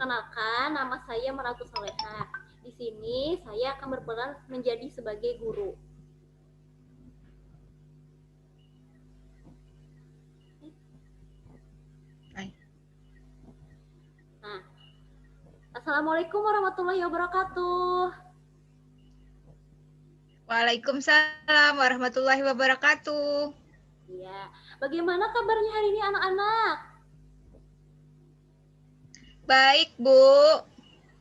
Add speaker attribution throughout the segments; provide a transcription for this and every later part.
Speaker 1: Perkenalkan, nama saya Maratu Soleha. Di sini saya akan berperan menjadi sebagai guru. Nah, Assalamualaikum warahmatullahi wabarakatuh.
Speaker 2: Waalaikumsalam warahmatullahi wabarakatuh.
Speaker 1: Ya, bagaimana kabarnya hari ini anak-anak?
Speaker 2: Baik, Bu.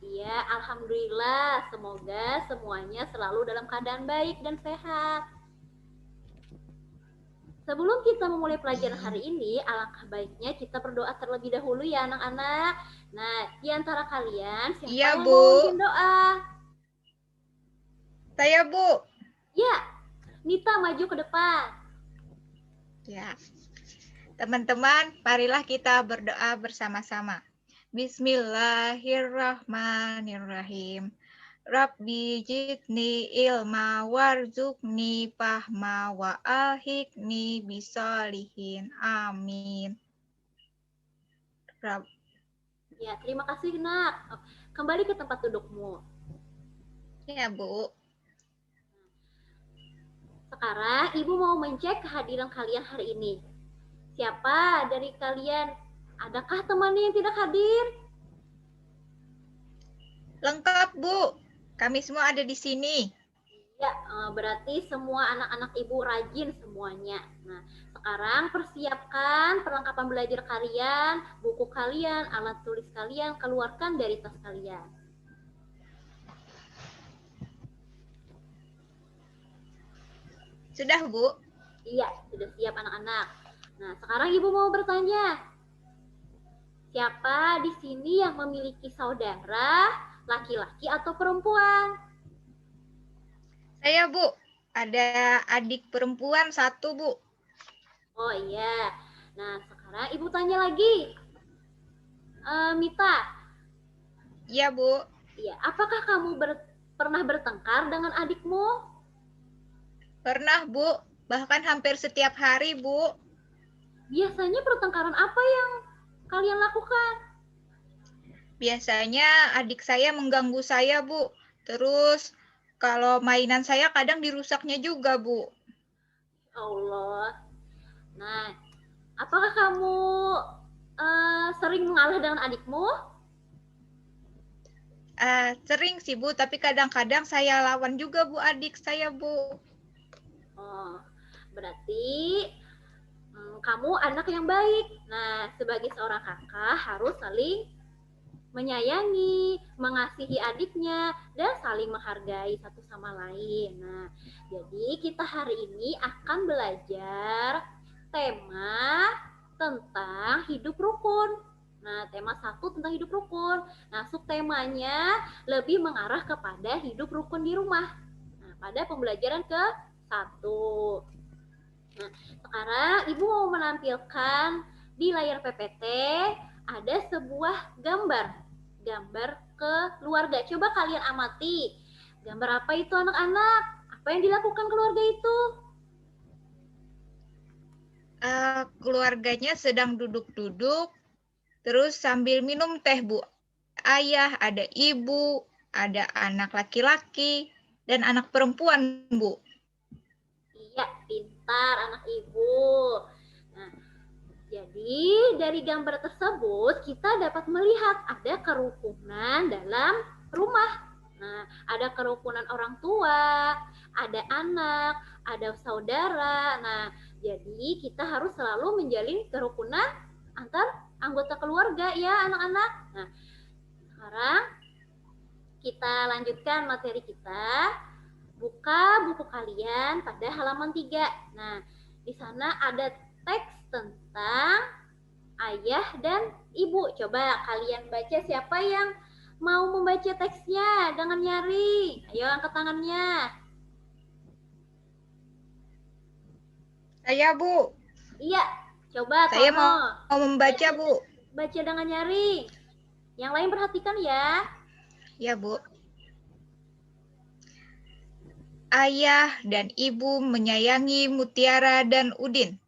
Speaker 1: Iya, alhamdulillah. Semoga semuanya selalu dalam keadaan baik dan sehat. Sebelum kita memulai pelajaran hari ini, alangkah baiknya kita berdoa terlebih dahulu ya anak-anak. Nah, di antara kalian siapa
Speaker 2: Iya,
Speaker 1: yang
Speaker 2: Bu.
Speaker 1: mau memimpin doa?
Speaker 2: Saya, Bu.
Speaker 1: Ya, Nita maju ke depan.
Speaker 2: Ya. Teman-teman, marilah kita berdoa bersama-sama. Bismillahirrahmanirrahim. Rabbi jidni ilma warzuqni fahma wa alhiqni bisolihin. Amin.
Speaker 1: Ya, terima kasih nak. Kembali ke tempat dudukmu.
Speaker 2: Ya, Bu.
Speaker 1: Sekarang Ibu mau mencek kehadiran kalian hari ini. Siapa dari kalian? Adakah temannya yang tidak hadir?
Speaker 2: Lengkap, Bu. Kami semua ada di sini.
Speaker 1: Ya, berarti semua anak-anak Ibu rajin semuanya. Nah, sekarang persiapkan perlengkapan belajar kalian, buku kalian, alat tulis kalian, keluarkan dari tas kalian.
Speaker 2: Sudah, Bu?
Speaker 1: Iya, sudah siap anak-anak. Nah, sekarang Ibu mau bertanya. Siapa di sini yang memiliki saudara, laki-laki atau perempuan?
Speaker 2: Saya, Bu. Ada adik perempuan satu, Bu.
Speaker 1: Oh iya. Nah, sekarang Ibu tanya lagi. Mita.
Speaker 2: Iya, Bu.
Speaker 1: Iya, apakah kamu pernah bertengkar dengan adikmu?
Speaker 2: Pernah, Bu. Bahkan hampir setiap hari, Bu.
Speaker 1: Biasanya pertengkaran apa yang kalian lakukan?
Speaker 2: Biasanya adik saya mengganggu saya, Bu. Terus kalau mainan saya kadang dirusaknya juga, Bu.
Speaker 1: Allah. Nah, apakah kamu sering mengalah dengan adikmu?
Speaker 2: Sering sih, Bu. Tapi kadang-kadang saya lawan juga, Bu, adik saya, Bu.
Speaker 1: Oh, berarti kamu anak yang baik. Nah, sebagai seorang kakak harus saling menyayangi, mengasihi adiknya, dan saling menghargai satu sama lain. Nah, jadi kita hari ini akan belajar tema tentang hidup rukun. Nah, tema 1 tentang hidup rukun. Nah, subtemanya lebih mengarah kepada hidup rukun di rumah. Nah, pada pembelajaran ke-1. Nah, sekarang Ibu mau menampilkan di layar PPT ada sebuah gambar keluarga. Coba kalian amati. Gambar apa itu anak-anak? Apa yang dilakukan keluarga itu?
Speaker 2: Keluarganya sedang duduk-duduk, terus sambil minum teh, Bu. Ayah, ada ibu, ada anak laki-laki, dan anak perempuan, Bu.
Speaker 1: Iya, pintar anak ibu. Nah, jadi dari gambar tersebut kita dapat melihat ada kerukunan dalam rumah. Nah, ada kerukunan orang tua, ada anak, ada saudara. Nah, jadi kita harus selalu menjalin kerukunan antar anggota keluarga ya anak-anak. Nah, sekarang kita lanjutkan materi kita. Buka buku kalian pada halaman 3. Nah, di sana ada teks tentang ayah dan ibu. Coba kalian baca, siapa yang mau membaca teksnya dengan nyari? Ayo angkat tangannya.
Speaker 2: Saya, Bu.
Speaker 1: Iya, coba
Speaker 2: Saya
Speaker 1: Tono.
Speaker 2: mau membaca, Bu.
Speaker 1: Baca dengan nyari. Yang lain perhatikan ya.
Speaker 2: Ya, Bu. Ayah dan ibu menyayangi Mutiara dan Udin.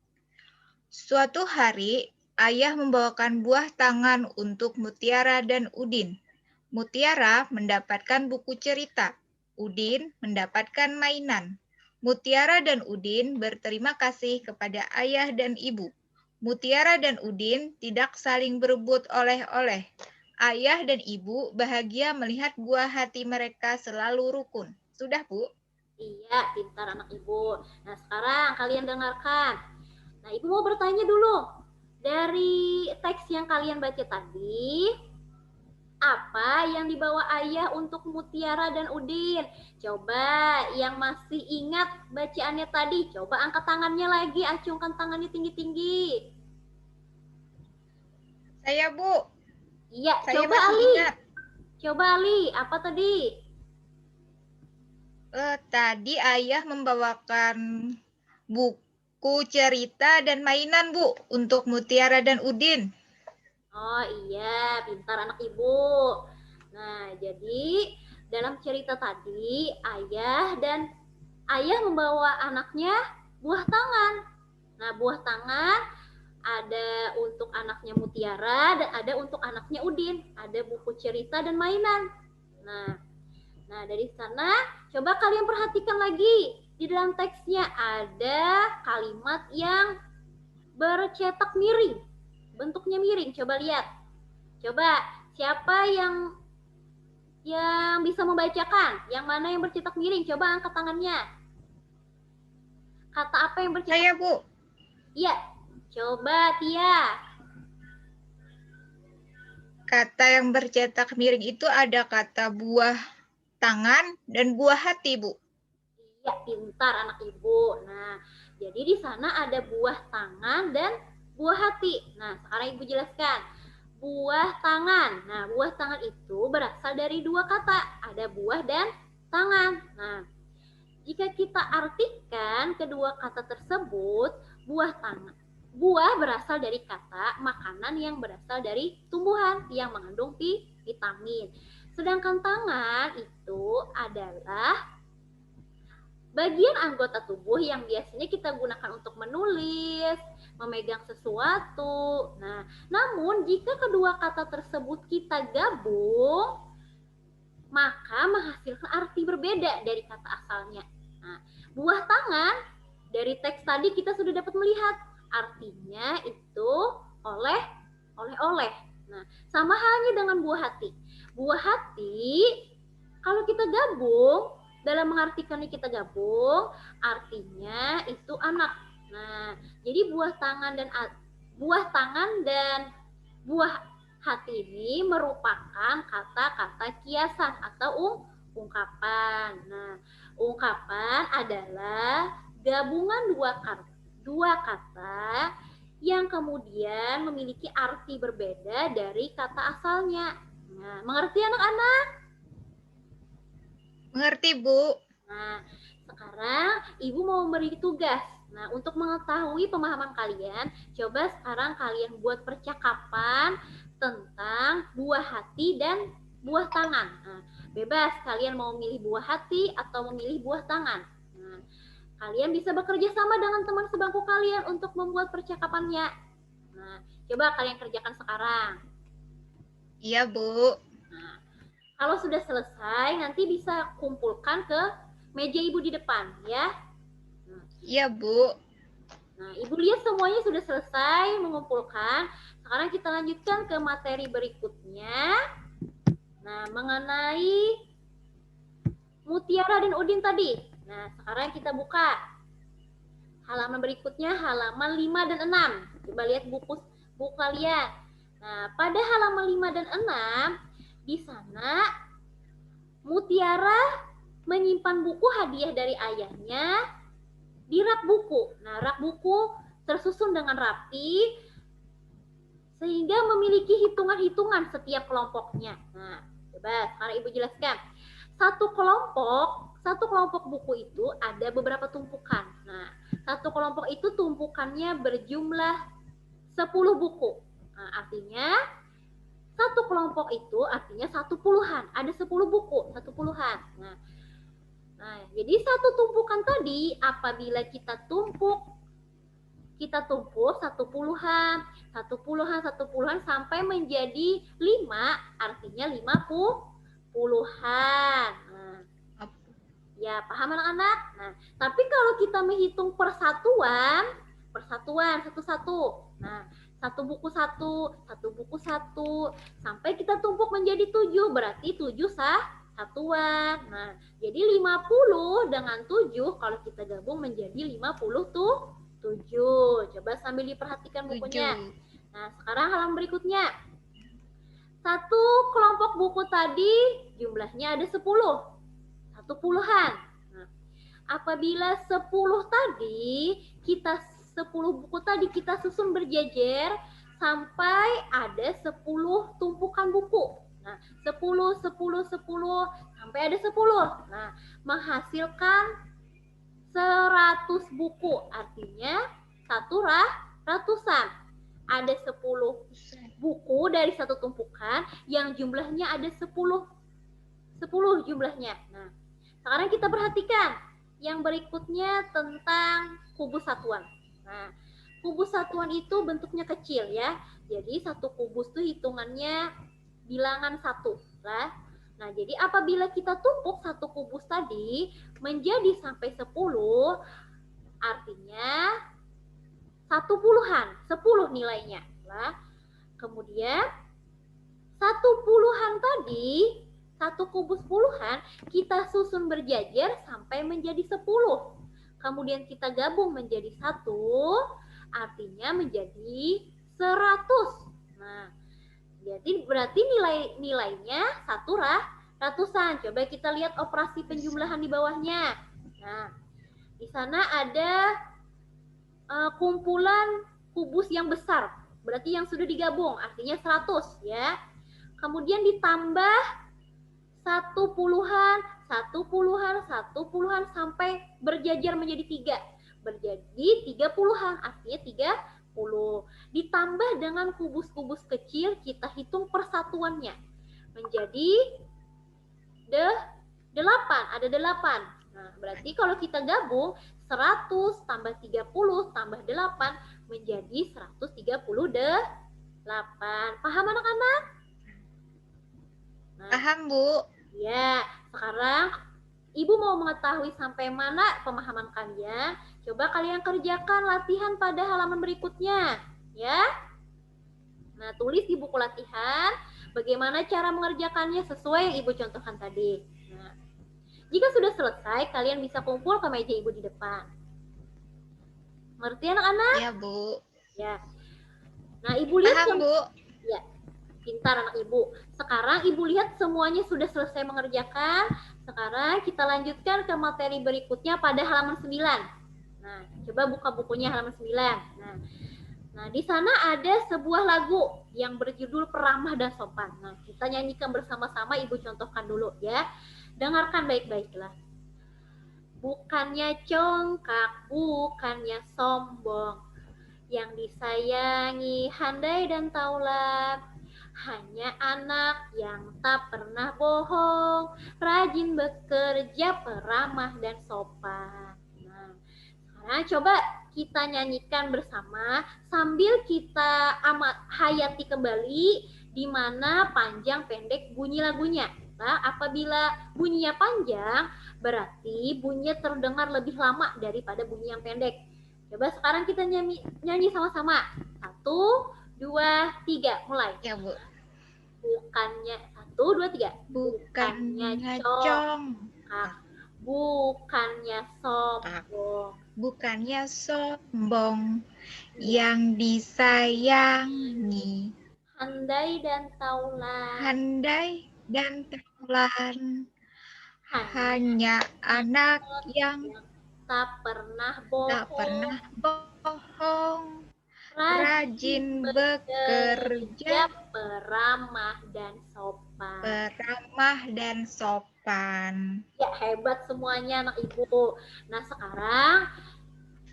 Speaker 2: Suatu hari, Ayah membawakan buah tangan untuk Mutiara dan Udin. Mutiara mendapatkan buku cerita. Udin mendapatkan mainan. Mutiara dan Udin berterima kasih kepada ayah dan ibu. Mutiara dan Udin tidak saling berebut oleh-oleh. Ayah dan ibu bahagia melihat buah hati mereka selalu rukun. Sudah, Bu?
Speaker 1: Iya, pintar anak ibu. Nah, sekarang kalian dengarkan. Nah, ibu mau bertanya dulu. Dari teks yang kalian baca tadi, apa yang dibawa ayah untuk Mutiara dan Udin? Coba yang masih ingat bacaannya tadi, coba angkat tangannya lagi, acungkan tangannya tinggi-tinggi.
Speaker 2: Saya, Bu.
Speaker 1: Iya,
Speaker 2: Saya
Speaker 1: coba
Speaker 2: masih
Speaker 1: Ali.
Speaker 2: ingat.
Speaker 1: Coba Ali, apa tadi?
Speaker 2: Tadi ayah membawakan buku cerita dan mainan, Bu, untuk Mutiara dan Udin.
Speaker 1: Oh iya, pintar anak ibu. Nah, jadi dalam cerita tadi ayah membawa anaknya buah tangan. Nah, buah tangan ada untuk anaknya Mutiara dan ada untuk anaknya Udin. Ada buku cerita dan mainan. Nah, dari sana coba kalian perhatikan lagi di dalam teksnya ada kalimat yang bercetak miring. Bentuknya miring, coba lihat. Coba siapa yang bisa membacakan? Yang mana yang bercetak miring? Coba angkat tangannya. Kata apa yang bercetak?
Speaker 2: Saya, Bu.
Speaker 1: Iya. Coba Tia.
Speaker 2: Kata yang bercetak miring itu ada kata buah tangan dan buah hati, Bu.
Speaker 1: Iya, pintar anak ibu. Nah, jadi di sana ada buah tangan dan buah hati. Nah, sekarang ibu jelaskan. Buah tangan. Nah, buah tangan itu berasal dari dua kata. Ada buah dan tangan. Nah, jika kita artikan kedua kata tersebut, buah berasal dari kata makanan yang berasal dari tumbuhan yang mengandung vitamin. Sedangkan tangan itu adalah bagian anggota tubuh yang biasanya kita gunakan untuk menulis, memegang sesuatu. Nah, namun jika kedua kata tersebut kita gabung, maka menghasilkan arti berbeda dari kata asalnya. Nah, buah tangan dari teks tadi kita sudah dapat melihat artinya itu oleh-oleh. Nah, sama halnya dengan buah hati. Buah hati kalau kita gabung, dalam mengartikannya kita gabung, artinya itu anak. Nah, jadi buah tangan dan buah hati ini merupakan kata-kata kiasan atau ungkapan. Nah, ungkapan adalah gabungan dua kata yang kemudian memiliki arti berbeda dari kata asalnya. Nah, mengerti anak-anak?
Speaker 2: Mengerti, Bu.
Speaker 1: Nah, sekarang Ibu mau memberi tugas. Nah, untuk mengetahui pemahaman kalian, coba sekarang kalian buat percakapan tentang buah hati dan buah tangan. Nah, bebas kalian mau memilih buah hati atau memilih buah tangan. Nah, kalian bisa bekerja sama dengan teman sebangku kalian untuk membuat percakapannya. Nah, coba kalian kerjakan sekarang.
Speaker 2: Iya, Bu.
Speaker 1: Nah, kalau sudah selesai, nanti bisa kumpulkan ke meja Ibu di depan, ya.
Speaker 2: Iya, Bu.
Speaker 1: Nah, Ibu lihat semuanya sudah selesai mengumpulkan. Sekarang kita lanjutkan ke materi berikutnya. Nah, mengenai Mutiara dan Udin tadi. Nah, sekarang kita buka halaman berikutnya, halaman 5 dan 6. Coba lihat buku kalian. Nah, pada halaman 5 dan 6, di sana Mutiara menyimpan buku hadiah dari ayahnya di rak buku. Nah, rak buku tersusun dengan rapi sehingga memiliki hitungan-hitungan setiap kelompoknya. Nah, coba sekarang Ibu jelaskan. Satu kelompok buku itu ada beberapa tumpukan. Nah, satu kelompok itu tumpukannya berjumlah 10 buku. Nah, artinya satu kelompok itu artinya satu puluhan. Ada 10 buku, satu puluhan. Nah, jadi satu tumpukan tadi apabila kita tumpuk kita tumpuk satu puluhan sampai menjadi 5, artinya 50-an. Nah, ya, paham anak-anak? Nah, tapi kalau kita menghitung persatuan satu-satu. Nah, satu buku satu, sampai kita tumpuk menjadi 7, berarti 7 satuan. Nah, jadi 50 dengan 7 kalau kita gabung menjadi 57. Coba sambil diperhatikan bukunya. Nah, sekarang halaman berikutnya. Satu kelompok buku tadi jumlahnya ada 10. 10-an. Nah, apabila 10 tadi, 10 buku tadi kita susun berjejer sampai ada 10 tumpukan buku. Nah, 10 sampai ada 10. Nah, menghasilkan 100 buku, artinya satu ratusan. Ada 10 buku dari satu tumpukan yang jumlahnya ada 10 jumlahnya. Nah, sekarang kita perhatikan yang berikutnya tentang kubus satuan. Nah, kubus satuan itu bentuknya kecil ya. Jadi satu kubus itu hitungannya bilangan 1 lah. Nah, jadi apabila kita tumpuk satu kubus tadi menjadi sampai 10, artinya 10 nilainya lah. Kemudian 10 tadi, satu kubus puluhan kita susun berjajar sampai menjadi 10. Kemudian kita gabung menjadi 1, artinya menjadi 100. Nah, jadi berarti nilainya 1 ratusan. Coba kita lihat operasi penjumlahan di bawahnya. Nah, di sana ada kumpulan kubus yang besar. Berarti yang sudah digabung, artinya 100 ya. Kemudian ditambah 10-an sampai berjajar menjadi 3. Berjadi 30-an, artinya 30. Ditambah dengan kubus-kubus kecil, kita hitung persatuannya. Menjadi 8, ada 8. Nah, berarti kalau kita gabung 100 tambah 30 tambah 8 menjadi 138. Paham anak-anak?
Speaker 2: Nah, paham, Bu.
Speaker 1: Ya, sekarang Ibu mau mengetahui sampai mana pemahaman kalian. Coba kalian kerjakan latihan pada halaman berikutnya, ya. Nah, tulis di buku latihan bagaimana cara mengerjakannya sesuai yang Ibu contohkan tadi. Nah, jika sudah selesai, kalian bisa kumpul ke meja Ibu di depan. Ngerti anak-anak?
Speaker 2: Ya, Bu.
Speaker 1: Ya. Nah, Ibu lihat.
Speaker 2: Paham, Bu.
Speaker 1: Ya, pintar anak Ibu. Sekarang Ibu lihat semuanya sudah selesai mengerjakan. Sekarang kita lanjutkan ke materi berikutnya pada halaman 9. Nah, coba buka bukunya halaman 9. Nah, di sana ada sebuah lagu yang berjudul Peramah dan Sopan. Nah, kita nyanyikan bersama-sama, Ibu contohkan dulu ya. Dengarkan baik-baiklah. Bukannya congkak, bukannya sombong, yang disayangi handai dan taulat, hanya anak yang tak pernah bohong, rajin bekerja, peramah dan sopan. Nah, sekarang coba kita nyanyikan bersama sambil kita hayati kembali di mana panjang pendek bunyi lagunya. Nah, apabila bunyinya panjang, berarti bunyinya terdengar lebih lama daripada bunyi yang pendek. Coba sekarang kita nyanyi sama-sama. 1, 2, 3, mulai.
Speaker 2: Ya, Bu.
Speaker 1: Bukannya 1, 2, 3.
Speaker 2: Bukannya congkak,
Speaker 1: bukannya sombong,
Speaker 2: bukannya sombong, yang disayangi
Speaker 1: handai dan taulan,
Speaker 2: hanya anak yang
Speaker 1: tak pernah
Speaker 2: bohong, rajin bekerja,
Speaker 1: peramah dan sopan. Ya, hebat semuanya anak Ibu. Nah, sekarang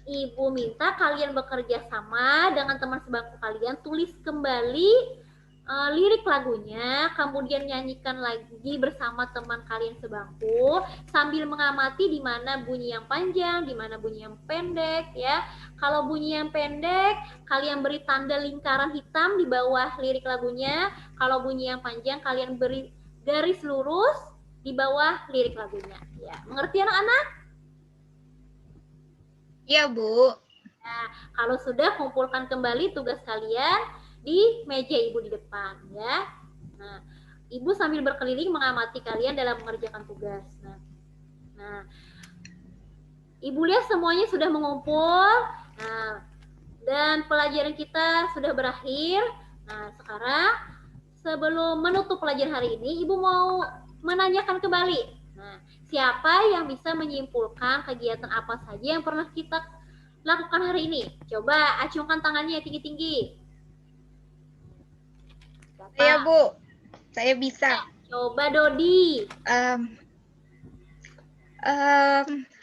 Speaker 1: Ibu minta kalian bekerja sama dengan teman sebangku kalian, tulis kembali lirik lagunya, kemudian nyanyikan lagi bersama teman kalian sebangku sambil mengamati di mana bunyi yang panjang, di mana bunyi yang pendek ya. Kalau bunyi yang pendek, kalian beri tanda lingkaran hitam di bawah lirik lagunya. Kalau bunyi yang panjang, kalian beri garis lurus di bawah lirik lagunya. Ya, mengerti anak-anak?
Speaker 2: Iya, Bu.
Speaker 1: Nah, kalau sudah, kumpulkan kembali tugas kalian di meja ibu di depan ya. Nah, ibu sambil berkeliling mengamati kalian dalam mengerjakan tugas. Nah, ibu lihat semuanya sudah mengumpul. Nah, dan pelajaran kita sudah berakhir. Nah, sekarang sebelum menutup pelajaran hari ini, ibu mau menanyakan kembali. Nah, siapa yang bisa menyimpulkan kegiatan apa saja yang pernah kita lakukan hari ini? Coba acungkan tangannya tinggi-tinggi.
Speaker 2: Saya, Bu. Saya bisa.
Speaker 1: Coba Dodi.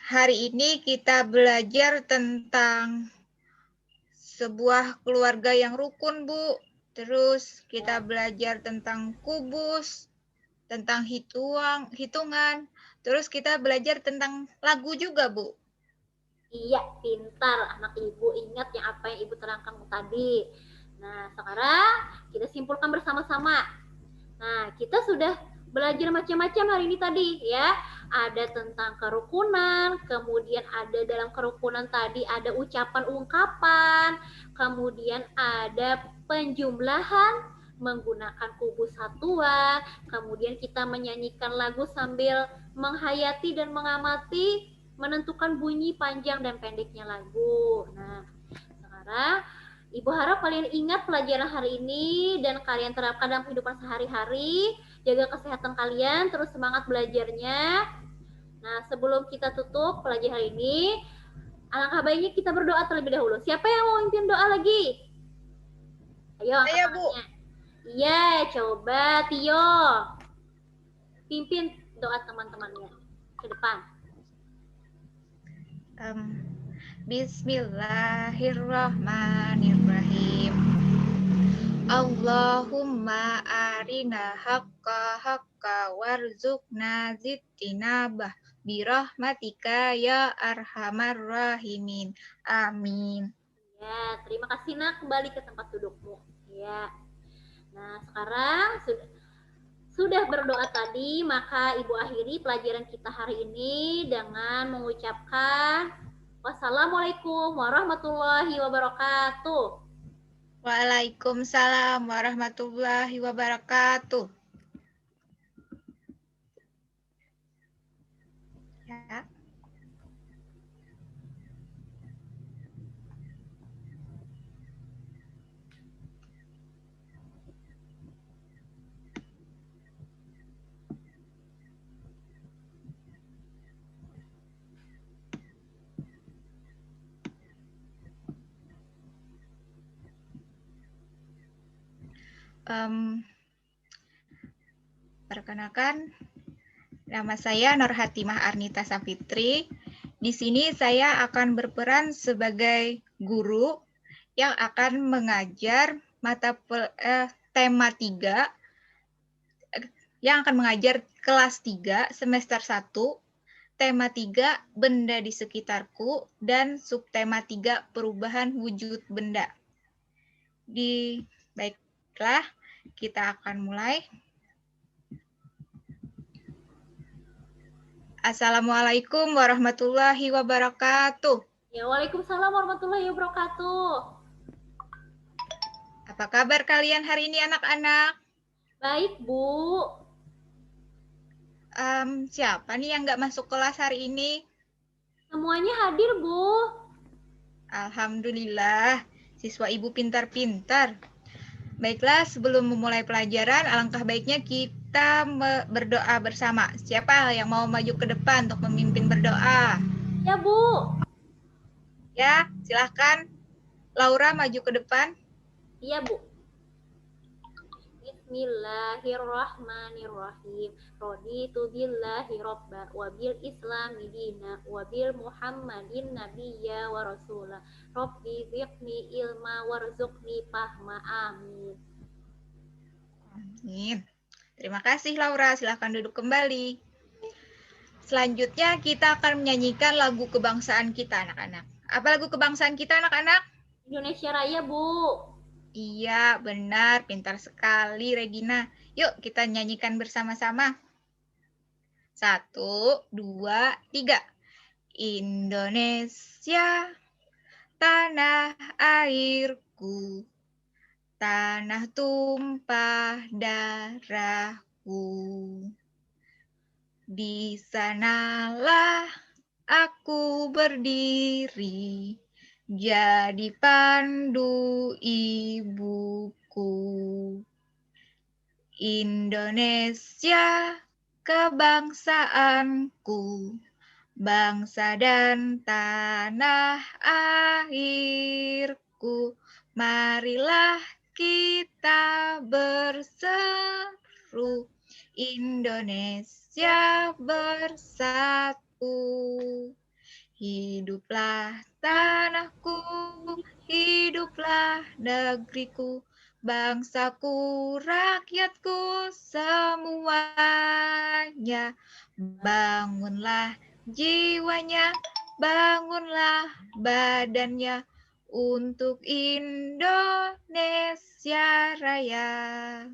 Speaker 2: Hari ini kita belajar tentang sebuah keluarga yang rukun, Bu. Terus kita belajar tentang kubus, tentang hitungan. Terus kita belajar tentang lagu juga, Bu.
Speaker 1: Iya, pintar anak ibu. Ingat yang apa yang ibu terangkan tadi. Nah, sekarang kita simpulkan bersama-sama. Nah, kita sudah belajar macam-macam hari ini tadi ya. Ada tentang kerukunan, kemudian ada dalam kerukunan tadi ada ucapan ungkapan, kemudian ada penjumlahan menggunakan kubus satuan, kemudian kita menyanyikan lagu sambil menghayati dan mengamati menentukan bunyi panjang dan pendeknya lagu. Nah, sekarang Ibu harap kalian ingat pelajaran hari ini dan kalian terapkan dalam kehidupan sehari-hari. Jaga kesehatan kalian, terus semangat belajarnya. Nah, sebelum kita tutup pelajaran hari ini, alangkah baiknya kita berdoa terlebih dahulu. Siapa yang mau mimpin doa lagi? Ayo, angkat tangannya. Iya, coba Tio. Pimpin doa teman-temannya ke depan.
Speaker 2: Bismillahirrahmanirrahim. Allahumma arina haqqa warzuqna zittinabah birahmatika ya arhamar rahimin. Amin.
Speaker 1: Ya, terima kasih nak, kembali ke tempat dudukmu. Ya. Nah, sekarang sudah berdoa tadi, maka Ibu akhiri pelajaran kita hari ini dengan mengucapkan wassalamualaikum warahmatullahi wabarakatuh.
Speaker 2: Waalaikumsalam warahmatullahi wabarakatuh. Ya. Perkenalkan, nama saya Nur Hatimah Arnita Safitri. Di sini saya akan berperan sebagai guru yang akan mengajar tema 3, yang akan mengajar kelas 3 semester 1, tema 3 benda di sekitarku, dan subtema 3 perubahan wujud benda. Baiklah, kita akan mulai. Assalamualaikum warahmatullahi wabarakatuh.
Speaker 1: Ya, waalaikumsalam warahmatullahi wabarakatuh.
Speaker 2: Apa kabar kalian hari ini anak-anak?
Speaker 1: Baik, Bu.
Speaker 2: Siapa nih yang nggak masuk kelas hari ini?
Speaker 1: Semuanya hadir, Bu.
Speaker 2: Alhamdulillah, siswa ibu pintar-pintar. Baiklah, sebelum memulai pelajaran, alangkah baiknya kita berdoa bersama. Siapa yang mau maju ke depan untuk memimpin berdoa?
Speaker 1: Ya, Bu.
Speaker 2: Ya, silahkan. Laura maju ke depan.
Speaker 1: Iya, Bu. Bismillahirrahmanirrahim. Raditu billahi robba wabil islami dina wabil muhammadin nabiyya wa rasulah. Rabbi zidni ilma warzuqni fahma. Amin.
Speaker 2: dingin. Terima kasih Laura, silahkan duduk kembali. Selanjutnya kita akan menyanyikan lagu kebangsaan kita anak-anak. Apa lagu kebangsaan kita anak-anak?
Speaker 1: Indonesia Raya, Bu.
Speaker 2: Iya, benar. Pintar sekali Regina. Yuk kita nyanyikan bersama-sama. 1, 2, 3. Indonesia, tanah airku, tanah tumpah darahku. Di sanalah aku berdiri, jadi pandu ibuku. Indonesia, kebangsaanku, bangsa dan tanah airku. Marilah kita berseru, Indonesia bersatu. Hiduplah tanahku, hiduplah negeriku, bangsaku, rakyatku semuanya. Bangunlah jiwanya, bangunlah badannya untuk Indonesia Raya.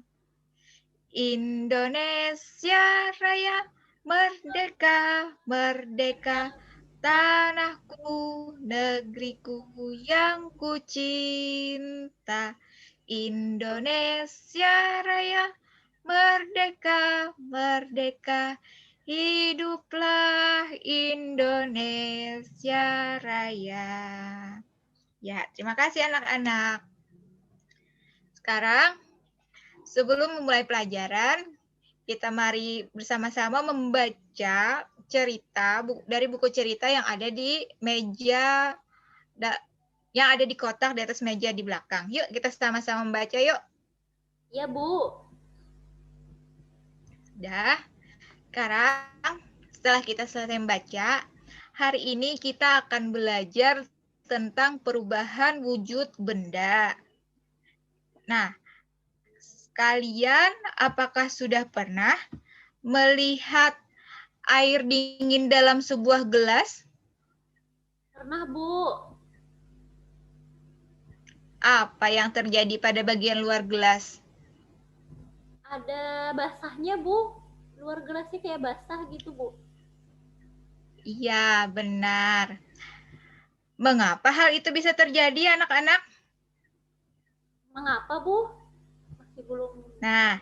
Speaker 2: Indonesia Raya, merdeka, merdeka, tanahku, negeriku yang ku cinta. Indonesia Raya, merdeka, merdeka, hiduplah Indonesia Raya. Ya, terima kasih anak-anak. Sekarang, sebelum memulai pelajaran, kita mari bersama-sama membaca cerita dari buku cerita yang ada di meja, yang ada di kotak di atas meja di belakang. Yuk kita sama-sama membaca yuk.
Speaker 1: Ya, Bu.
Speaker 2: Dah. Sekarang setelah kita selesai membaca, hari ini kita akan belajar tentang perubahan wujud benda. Nah, kalian apakah sudah pernah melihat air dingin dalam sebuah gelas?
Speaker 1: Pernah, Bu.
Speaker 2: Apa yang terjadi pada bagian luar gelas?
Speaker 1: Ada basahnya, Bu. Luar gelasnya kayak basah gitu, Bu.
Speaker 2: Iya, benar. Mengapa hal itu bisa terjadi, anak-anak?
Speaker 1: Mengapa, Bu? Masih belum.
Speaker 2: Nah,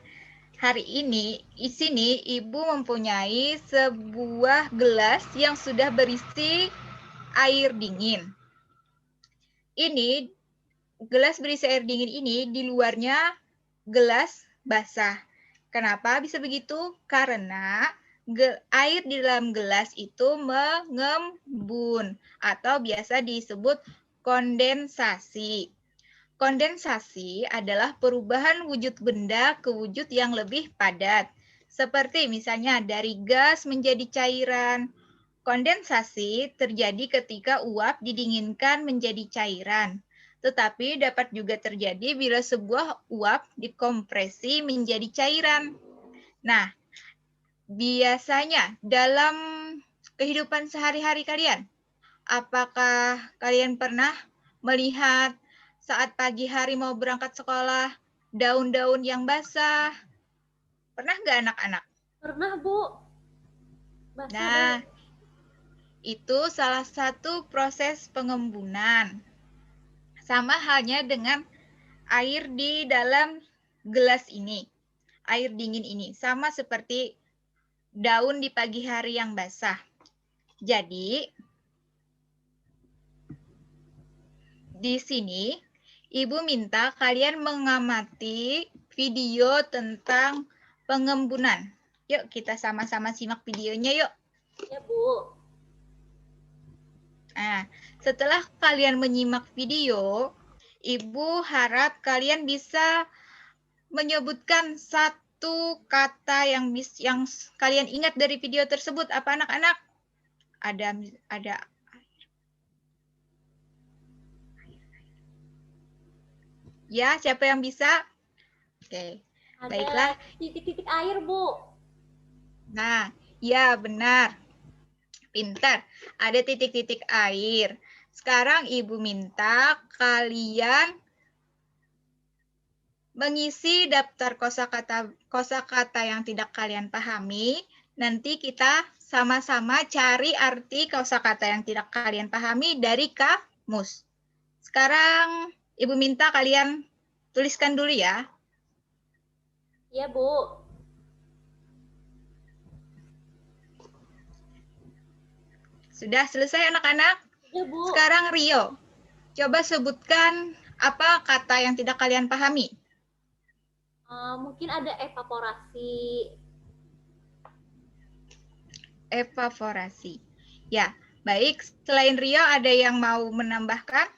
Speaker 2: hari ini di sini Ibu mempunyai sebuah gelas yang sudah berisi air dingin. Ini gelas berisi air dingin ini di luarnya gelas basah. Kenapa bisa begitu? Karena air di dalam gelas itu mengembun atau biasa disebut kondensasi. Kondensasi adalah perubahan wujud benda ke wujud yang lebih padat. Seperti misalnya dari gas menjadi cairan. Kondensasi terjadi ketika uap didinginkan menjadi cairan. Tetapi dapat juga terjadi bila sebuah uap dikompresi menjadi cairan. Nah, biasanya dalam kehidupan sehari-hari kalian, apakah kalian pernah melihat saat pagi hari mau berangkat sekolah, daun-daun yang basah? Pernah nggak anak-anak?
Speaker 1: Pernah, Bu. Basah
Speaker 2: Nah,
Speaker 1: daun.
Speaker 2: itu salah satu proses pengembunan. Sama halnya dengan air di dalam gelas ini, air dingin ini. Sama seperti daun di pagi hari yang basah. Jadi, di sini Ibu minta kalian mengamati video tentang pengembunan. Yuk kita sama-sama simak videonya yuk.
Speaker 1: Ya, Bu.
Speaker 2: Nah, setelah kalian menyimak video, Ibu harap kalian bisa menyebutkan satu kata yang kalian ingat dari video tersebut. Apa anak-anak? Ada ya, siapa yang bisa? Oke. Baiklah.
Speaker 1: Ada titik-titik air, Bu.
Speaker 2: Nah, ya benar. Pintar. Ada titik-titik air. Sekarang Ibu minta kalian mengisi daftar kosakata yang tidak kalian pahami. Nanti kita sama-sama cari arti kosakata yang tidak kalian pahami dari kamus. Sekarang Ibu minta kalian tuliskan dulu ya.
Speaker 1: Iya, Bu.
Speaker 2: Sudah selesai anak-anak?
Speaker 1: Iya, Bu.
Speaker 2: Sekarang Rio, coba sebutkan apa kata yang tidak kalian pahami.
Speaker 1: Mungkin ada evaporasi.
Speaker 2: Evaporasi. Ya, baik. Selain Rio, ada yang mau menambahkan?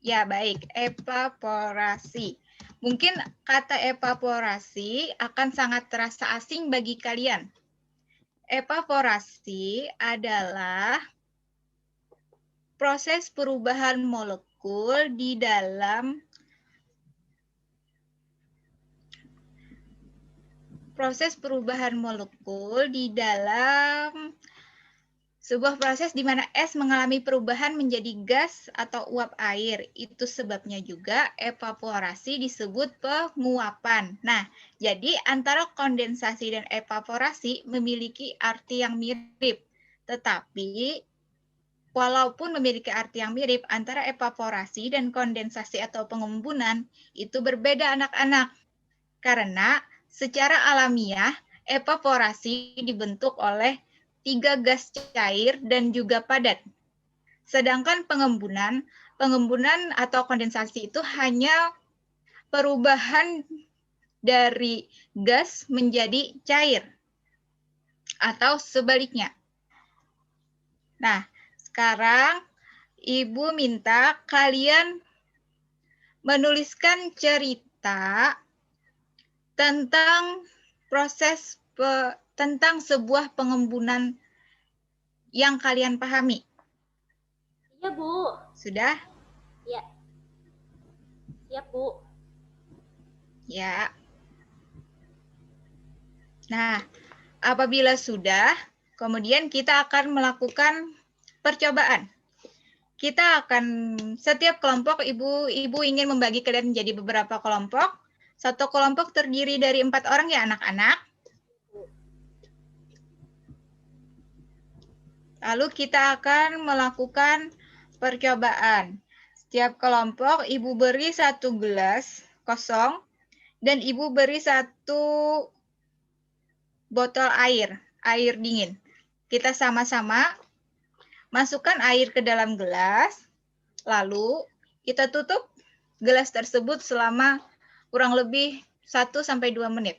Speaker 2: Ya, baik. Evaporasi. Mungkin kata evaporasi akan sangat terasa asing bagi kalian. Evaporasi adalah proses perubahan molekul di dalam sebuah proses di mana es mengalami perubahan menjadi gas atau uap air. Itu sebabnya juga evaporasi disebut penguapan. Nah, jadi antara kondensasi dan evaporasi memiliki arti yang mirip. Tetapi, walaupun memiliki arti yang mirip, antara evaporasi dan kondensasi atau pengembunan itu berbeda anak-anak. Karena secara alamiah, evaporasi dibentuk oleh 3 gas cair dan juga padat. Sedangkan pengembunan atau kondensasi itu hanya perubahan dari gas menjadi cair atau sebaliknya. Nah, sekarang Ibu minta kalian menuliskan cerita tentang tentang sebuah pengembunan yang kalian pahami.
Speaker 1: Iya, Bu.
Speaker 2: Sudah?
Speaker 1: Iya. Siap, Bu.
Speaker 2: Ya. Nah, apabila sudah, kemudian kita akan melakukan percobaan. Kita akan, setiap kelompok, Ibu ingin membagi kalian menjadi beberapa kelompok. Satu kelompok terdiri dari 4 orang ya anak-anak. Lalu kita akan melakukan percobaan. Setiap kelompok Ibu beri 1 gelas kosong dan Ibu beri 1 botol air dingin. Kita sama-sama masukkan air ke dalam gelas, lalu kita tutup gelas tersebut selama kurang lebih 1-2 menit.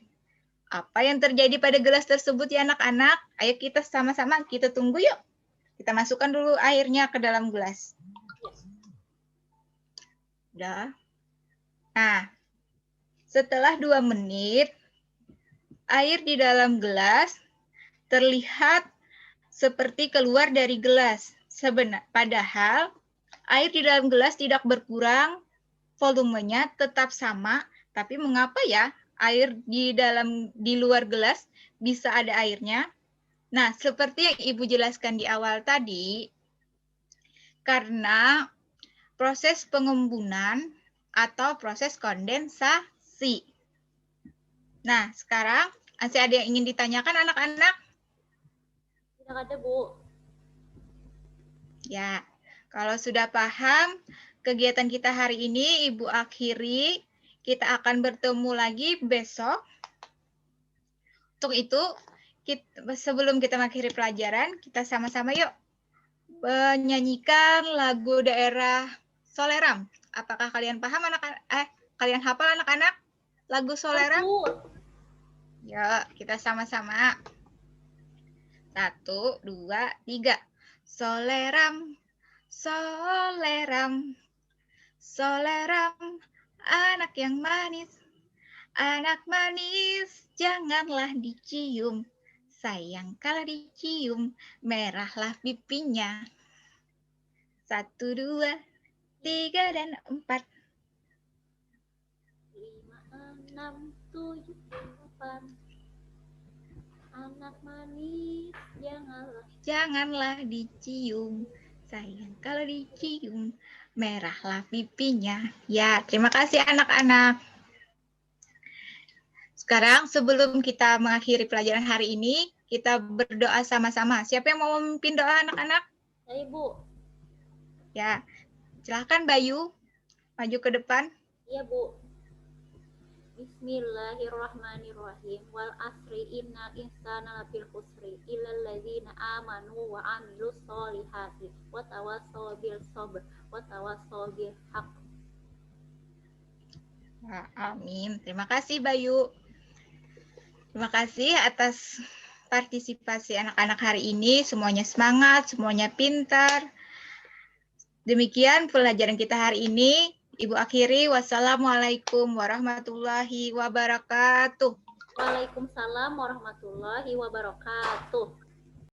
Speaker 2: Apa yang terjadi pada gelas tersebut ya anak-anak? Ayo kita sama-sama kita tunggu yuk. Kita masukkan dulu airnya ke dalam gelas. Udah. Nah, setelah 2 menit, air di dalam gelas terlihat seperti keluar dari gelas. Padahal air di dalam gelas tidak berkurang, volumenya tetap sama, tapi mengapa ya air di luar gelas bisa ada airnya? Nah, seperti yang Ibu jelaskan di awal tadi, karena proses pengembunan atau proses kondensasi. Nah, sekarang masih ada yang ingin ditanyakan anak-anak?
Speaker 1: Tidak ada, Bu.
Speaker 2: Ya, kalau sudah paham kegiatan kita hari ini, Ibu akhiri. Kita akan bertemu lagi besok. Untuk itu, sebelum kita mengakhiri pelajaran, kita sama-sama yuk menyanyikan lagu daerah Soleram. Apakah kalian paham kalian hafal anak-anak lagu Soleram? Yuk, kita sama-sama. 1, 2, 3. Soleram, soleram, soleram, anak yang manis. Anak manis, janganlah dicium. Sayang kalau dicium, merahlah pipinya. 1, 2, 3, dan 4.
Speaker 1: 6, 7, 8. Anak manis,
Speaker 2: janganlah dicium. Sayang kalau dicium, merahlah pipinya. Ya, terima kasih anak-anak. Sekarang sebelum kita mengakhiri pelajaran hari ini, kita berdoa sama-sama. Siapa yang mau memimpin doa anak-anak?
Speaker 1: Ya, Ibu.
Speaker 2: Ya, silahkan Bayu, maju ke depan.
Speaker 1: Iya, Bu. Bismillahirrahmanirrahim. Wal asri innal insana lafil khusri illal ladzina amanu wa amilus solihati wa tawassaw bil sabr wa tawassaw bil haqq.
Speaker 2: Amin. Terima kasih Bayu. Terima kasih atas partisipasi anak-anak hari ini. Semuanya semangat, semuanya pintar. Demikian pelajaran kita hari ini. Ibu akhiri, wassalamualaikum warahmatullahi wabarakatuh.
Speaker 1: Waalaikumsalam warahmatullahi wabarakatuh.